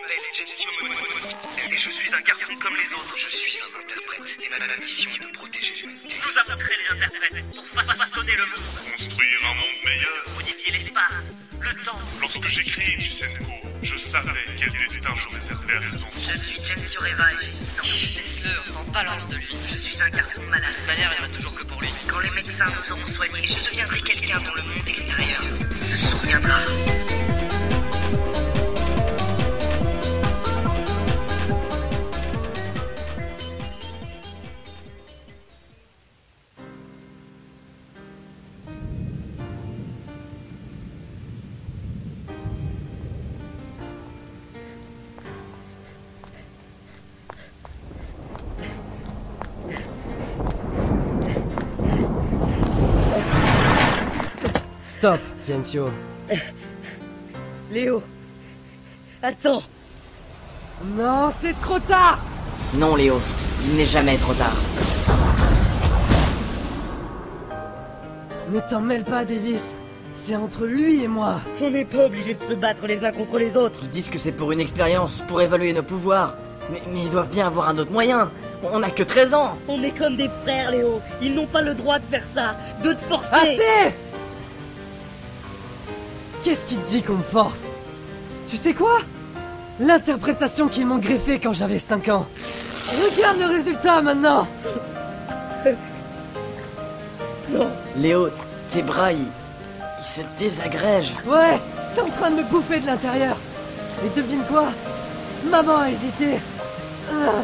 m'appelle Gensio Momonosuke et je suis un garçon comme les autres. Je suis un interprète et ma mission est de protéger l'humanité. Nous avons créé les interprètes pour façonner le monde, Construire un monde meilleur. modifier l'espace, le temps. Lorsque j'ai créé Jusenko, je savais quel destin je réservais à ses enfants. Je suis Gensio Reva et j'ai 10 ans. Laisse-le, on s'en balance de lui. Je suis un garçon malade. De toute manière, il y en a toujours que pour lui. Quand les médecins nous auront soignés, je deviendrai quelqu'un dont le monde extérieur se souviendra. Stop, Gensio. Léo, attends. Non, c'est trop tard. Non, Léo, il n'est jamais trop tard. Ne t'en mêle pas, Davis. C'est entre lui et moi. On n'est pas obligé de se battre les uns contre les autres. Ils disent que c'est pour une expérience, pour évaluer nos pouvoirs. Mais ils doivent bien avoir un autre moyen. On n'a que 13 ans. On est comme des frères, Léo. Ils n'ont pas le droit de faire ça, de te forcer. Assez! Qu'est-ce qui te dit qu'on me force? Tu sais quoi? L'interprétation qu'ils m'ont greffée quand j'avais 5 ans. Regarde le résultat maintenant! Non. Léo, tes bras, ils se désagrègent. Ouais, c'est en train de me bouffer de l'intérieur. Et devine quoi? Maman a hésité. Ah,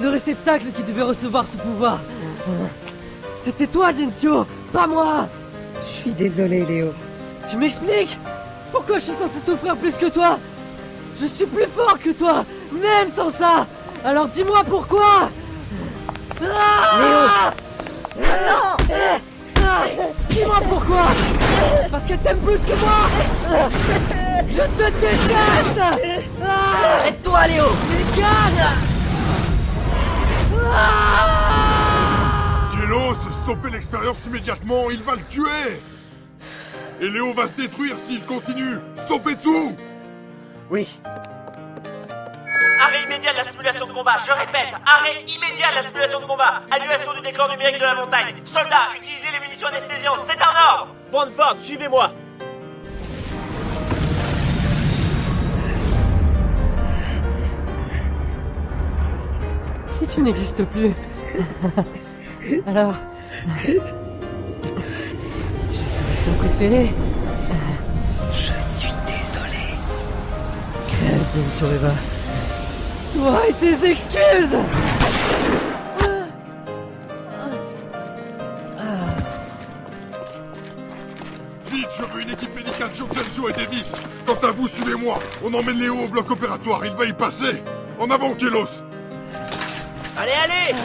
le réceptacle qui devait recevoir ce pouvoir. C'était toi, Gensio, pas moi! Je suis désolé, Léo. Tu m'expliques? Pourquoi je suis censé souffrir plus que toi? Je suis plus fort que toi, même sans ça. Alors dis-moi pourquoi. Ah, Léo. Non. Dis-moi pourquoi. Parce que t'aimes plus que moi. Je te déteste. Arrête-toi, Léo. Dégage. Kélos, stoppez l'expérience immédiatement, il va le tuer. Et Léo va se détruire s'il continue. Stoppez tout. Oui. Arrêt immédiat de la simulation de combat, je répète, arrêt immédiat de la simulation de combat, annulation du décor numérique de la montagne, soldats, utilisez les munitions anesthésiantes, c'est un ordre. Brandford, suivez-moi. Si tu n'existes plus, alors je serai son préféré. Je suis désolé. Crève, Gensio Reva. Toi et tes excuses. Vite, je veux une équipe médicale sur Gensio et Davis. Quant à vous, suivez-moi. On emmène Léo au bloc opératoire, il va y passer. En avant, Kélos. Allez, allez.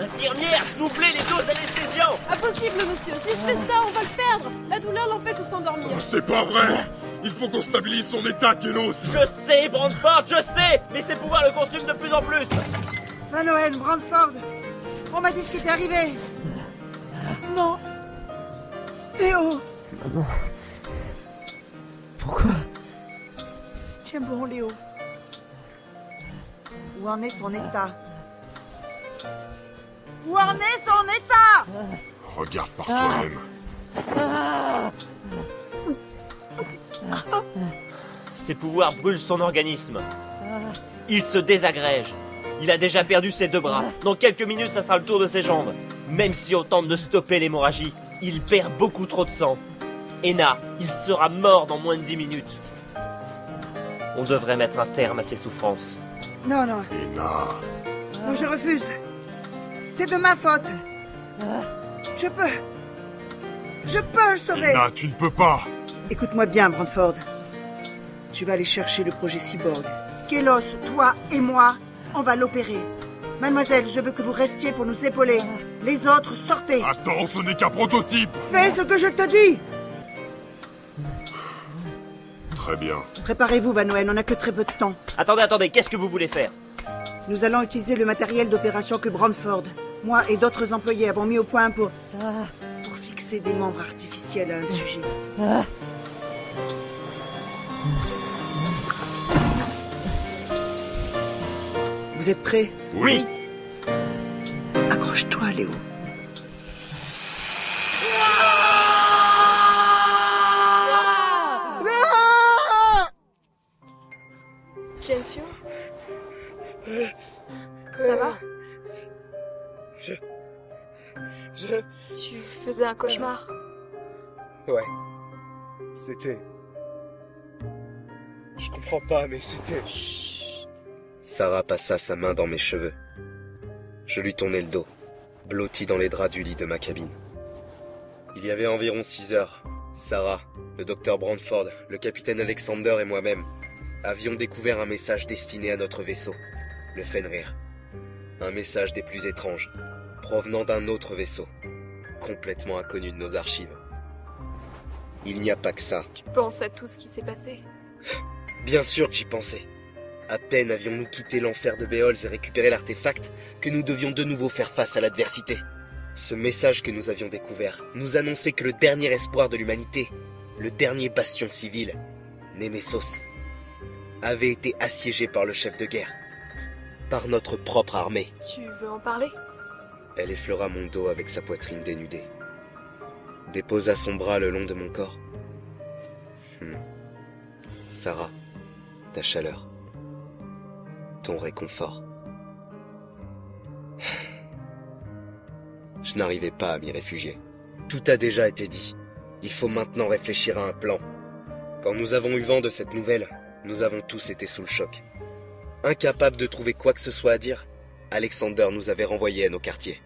Infirmière, doublez les doses d'anesthésiant. Impossible, monsieur. Si je fais ça, on va le perdre. La douleur l'empêche de s'endormir. C'est pas vrai. Il faut qu'on stabilise son état, Kélos. Je sais, Brandford, je sais. Mais ses pouvoirs le consument de plus en plus. Manoël, Brandford, on m'a dit ce qui était arrivé. Non. Léo. Maman. Pourquoi? Tiens bon, Léo. Où en est son état? Où en est son état? Regarde par toi-même. Ses pouvoirs brûlent son organisme. Il se désagrège. Il a déjà perdu ses 2 bras. Dans quelques minutes, ça sera le tour de ses jambes. Même si on tente de stopper l'hémorragie, il perd beaucoup trop de sang. Ena, il sera mort dans moins de 10 minutes. On devrait mettre un terme à ses souffrances. Non, non. Ena. Non, je refuse. C'est de ma faute. Je peux le sauver. Ena, tu ne peux pas. Écoute-moi bien, Brandford. Tu vas aller chercher le projet Cyborg. Kélos, toi et moi, on va l'opérer. Mademoiselle, je veux que vous restiez pour nous épauler. Les autres, sortez. Attends, ce n'est qu'un prototype. Fais ce que je te dis. Très bien. Préparez-vous, Van Noël, on n'a que très peu de temps. Attendez, qu'est-ce que vous voulez faire? Nous allons utiliser le matériel d'opération que Brandford, moi et d'autres employés avons mis au point pour fixer des membres artificiels à un sujet. Vous êtes prêts? Oui. Accroche-toi, Léo. Gensio? Ça va? Je... Tu faisais un cauchemar? Ouais. C'était... Je comprends pas, mais c'était... Sarah passa sa main dans mes cheveux. Je lui tournai le dos, blotti dans les draps du lit de ma cabine. Il y avait environ 6 heures. Sarah, le docteur Brantford, le capitaine Alexander et moi-même avions découvert un message destiné à notre vaisseau, le Fenrir. Un message des plus étranges, provenant d'un autre vaisseau, complètement inconnu de nos archives. Il n'y a pas que ça. Tu penses à tout ce qui s'est passé? Bien sûr que j'y pensais. À peine avions-nous quitté l'enfer de Beholz et récupéré l'artefact que nous devions de nouveau faire face à l'adversité. Ce message que nous avions découvert nous annonçait que le dernier espoir de l'humanité, le dernier bastion civil, Nemesos, avait été assiégé par le chef de guerre, par notre propre armée. Tu veux en parler? Elle effleura mon dos avec sa poitrine dénudée, déposa son bras le long de mon corps. Sarah, ta chaleur, ton réconfort. Je n'arrivais pas à m'y réfugier. Tout a déjà été dit. Il faut maintenant réfléchir à un plan. Quand nous avons eu vent de cette nouvelle, nous avons tous été sous le choc. Incapables de trouver quoi que ce soit à dire, Alexander nous avait renvoyés à nos quartiers.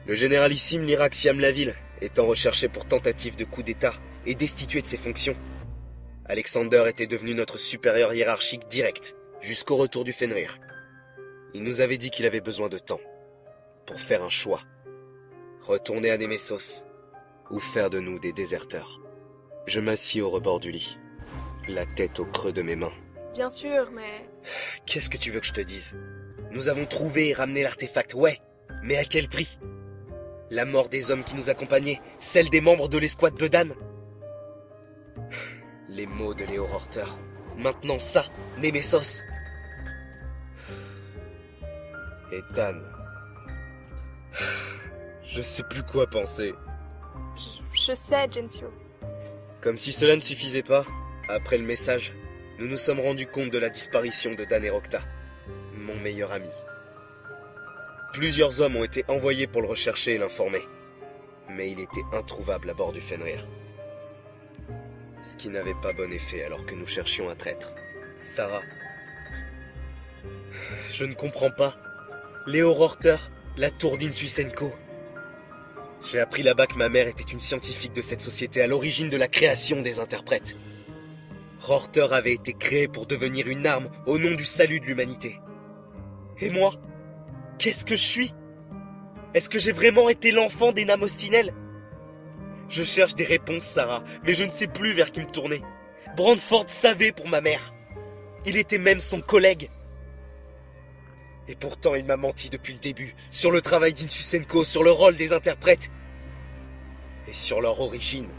Le généralissime Lyrax Yamlaville étant recherché pour tentative de coup d'état et destitué de ses fonctions, Alexander était devenu notre supérieur hiérarchique direct, jusqu'au retour du Fenrir. Il nous avait dit qu'il avait besoin de temps pour faire un choix. Retourner à Nemesos ou faire de nous des déserteurs. Je m'assis au rebord du lit, la tête au creux de mes mains. Bien sûr, mais... Qu'est-ce que tu veux que je te dise? Nous avons trouvé et ramené l'artefact, ouais, mais à quel prix? La mort des hommes qui nous accompagnaient, celle des membres de l'escouade de Dan. Les mots de Léo Rorter. Maintenant ça, Nemesos. Et Dan. Je sais plus quoi penser. Je sais, Gensio. Comme si cela ne suffisait pas, après le message, nous nous sommes rendus compte de la disparition de Dan et Rokta, mon meilleur ami. Plusieurs hommes ont été envoyés pour le rechercher et l'informer, mais il était introuvable à bord du Fenrir. Ce qui n'avait pas bon effet alors que nous cherchions un traître. Sarah. Je ne comprends pas. Léo Rorter, la Tourdine Suisenko. J'ai appris là-bas que ma mère était une scientifique de cette société à l'origine de la création des interprètes. Rorter avait été créé pour devenir une arme au nom du salut de l'humanité. Et moi, qu'est-ce que je suis? Est-ce que j'ai vraiment été l'enfant des Namostinel? Je cherche des réponses, Sarah, mais je ne sais plus vers qui me tourner. Brantford savait pour ma mère. Il était même son collègue. Et pourtant, il m'a menti depuis le début, sur le travail d'Insusenko, sur le rôle des interprètes, et sur leur origine.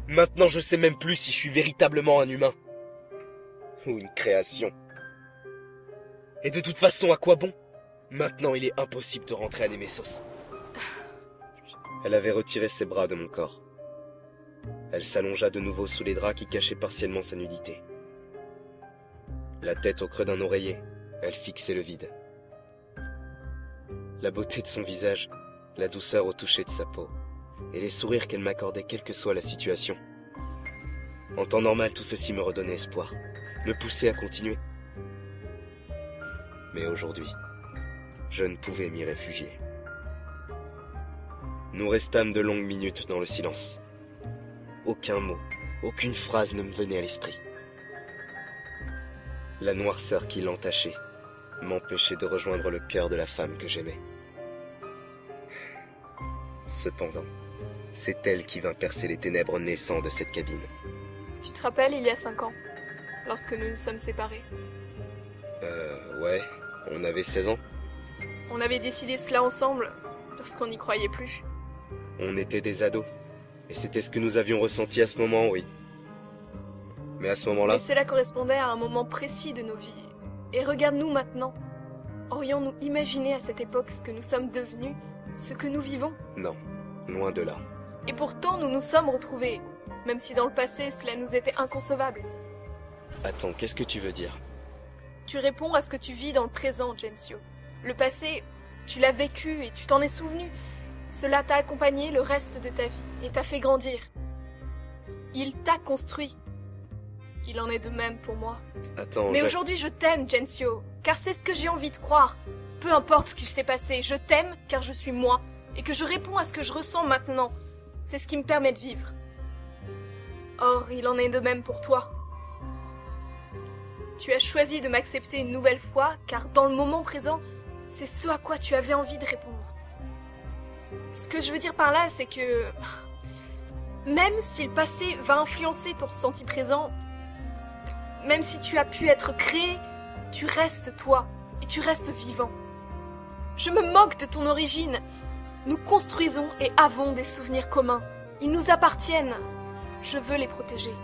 Maintenant, je sais même plus si je suis véritablement un humain, ou une création. Et de toute façon, à quoi bon? Maintenant, il est impossible de rentrer à Nemesos. Elle avait retiré ses bras de mon corps. Elle s'allongea de nouveau sous les draps qui cachaient partiellement sa nudité. La tête au creux d'un oreiller, elle fixait le vide. La beauté de son visage, la douceur au toucher de sa peau, et les sourires qu'elle m'accordait quelle que soit la situation. En temps normal, tout ceci me redonnait espoir, me poussait à continuer. Mais aujourd'hui, je ne pouvais m'y réfugier. Nous restâmes de longues minutes dans le silence. Aucun mot, aucune phrase ne me venait à l'esprit. La noirceur qui l'entachait m'empêchait de rejoindre le cœur de la femme que j'aimais. Cependant, c'est elle qui vint percer les ténèbres naissantes de cette cabine. Tu te rappelles, il y a 5 ans, lorsque nous nous sommes séparés? Ouais, on avait 16 ans. On avait décidé cela ensemble, parce qu'on n'y croyait plus. On était des ados, et c'était ce que nous avions ressenti à ce moment, oui. Mais à ce moment-là... Mais cela correspondait à un moment précis de nos vies. Et regarde-nous maintenant. Aurions-nous imaginé à cette époque ce que nous sommes devenus, ce que nous vivons? Non, loin de là. Et pourtant, nous nous sommes retrouvés, même si dans le passé, cela nous était inconcevable. Attends, qu'est-ce que tu veux dire? Tu réponds à ce que tu vis dans le présent, Gensio. Le passé, tu l'as vécu et tu t'en es souvenu. Cela t'a accompagné le reste de ta vie et t'a fait grandir. Il t'a construit. Il en est de même pour moi. Attends, mais aujourd'hui, je t'aime, Gensio, car c'est ce que j'ai envie de croire. Peu importe ce qu'il s'est passé, je t'aime car je suis moi et que je réponds à ce que je ressens maintenant. C'est ce qui me permet de vivre. Or, il en est de même pour toi. Tu as choisi de m'accepter une nouvelle fois, car dans le moment présent, c'est ce à quoi tu avais envie de répondre. Ce que je veux dire par là, c'est que... même si le passé va influencer ton ressenti présent, même si tu as pu être créé, tu restes toi, et tu restes vivant. Je me moque de ton origine. Nous construisons et avons des souvenirs communs. Ils nous appartiennent. Je veux les protéger.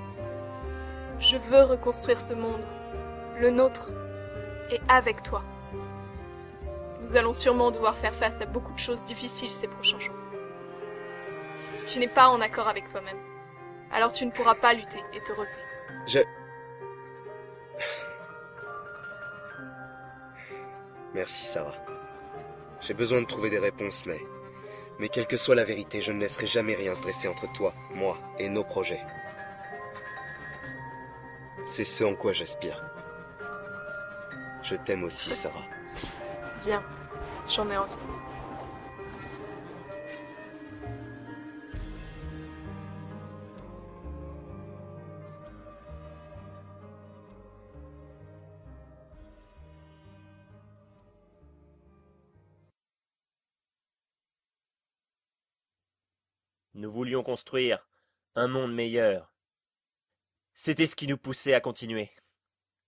Je veux reconstruire ce monde. Le nôtre, et avec toi. Nous allons sûrement devoir faire face à beaucoup de choses difficiles ces prochains jours. Si tu n'es pas en accord avec toi-même, alors tu ne pourras pas lutter et te relever. Merci, Sarah. J'ai besoin de trouver des réponses, mais quelle que soit la vérité, je ne laisserai jamais rien se dresser entre toi, moi et nos projets. C'est ce en quoi j'aspire. Je t'aime aussi, Sarah. Viens, j'en ai envie. Nous voulions construire un monde meilleur. C'était ce qui nous poussait à continuer.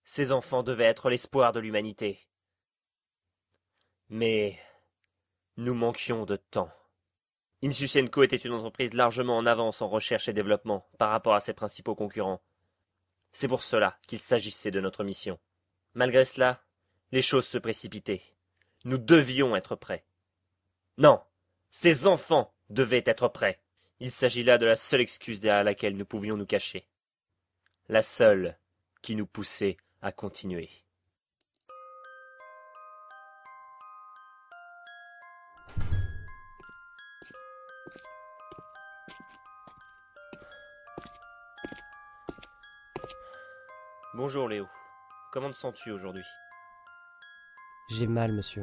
Ces enfants devaient être l'espoir de l'humanité. Mais nous manquions de temps. Insusienko était une entreprise largement en avance en recherche et développement par rapport à ses principaux concurrents. C'est pour cela qu'il s'agissait de notre mission. Malgré cela, les choses se précipitaient. Nous devions être prêts. Non, ces enfants devaient être prêts. Il s'agit là de la seule excuse derrière laquelle nous pouvions nous cacher. La seule qui nous poussait à continuer. Bonjour Léo. Comment te sens-tu aujourd'hui? J'ai mal, monsieur.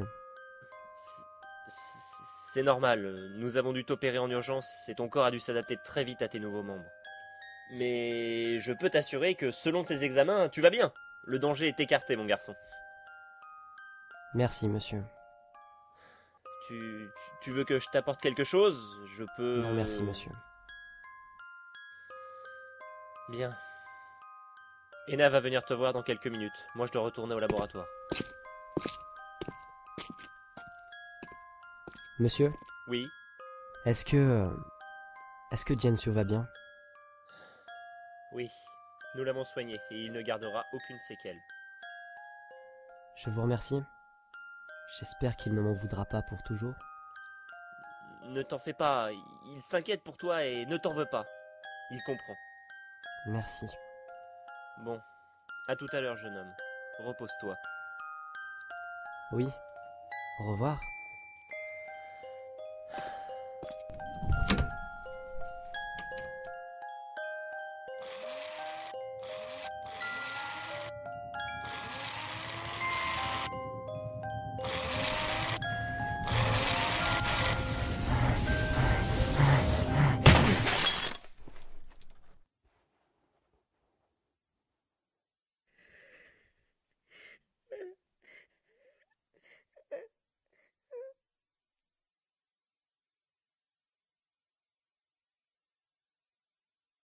C'est normal, nous avons dû t'opérer en urgence et ton corps a dû s'adapter très vite à tes nouveaux membres. Mais je peux t'assurer que selon tes examens, tu vas bien. Le danger est écarté, mon garçon. Merci, monsieur. Tu veux que je t'apporte quelque chose? Je peux... Non, merci, monsieur. Bien. Ena va venir te voir dans quelques minutes. Moi, je dois retourner au laboratoire. Monsieur? Oui? Est-ce que Gensio va bien? Oui, nous l'avons soigné et il ne gardera aucune séquelle. Je vous remercie. J'espère qu'il ne m'en voudra pas pour toujours. Ne t'en fais pas, il s'inquiète pour toi et ne t'en veux pas. Il comprend. Merci. Bon, à tout à l'heure, jeune homme. Repose-toi. Oui, au revoir.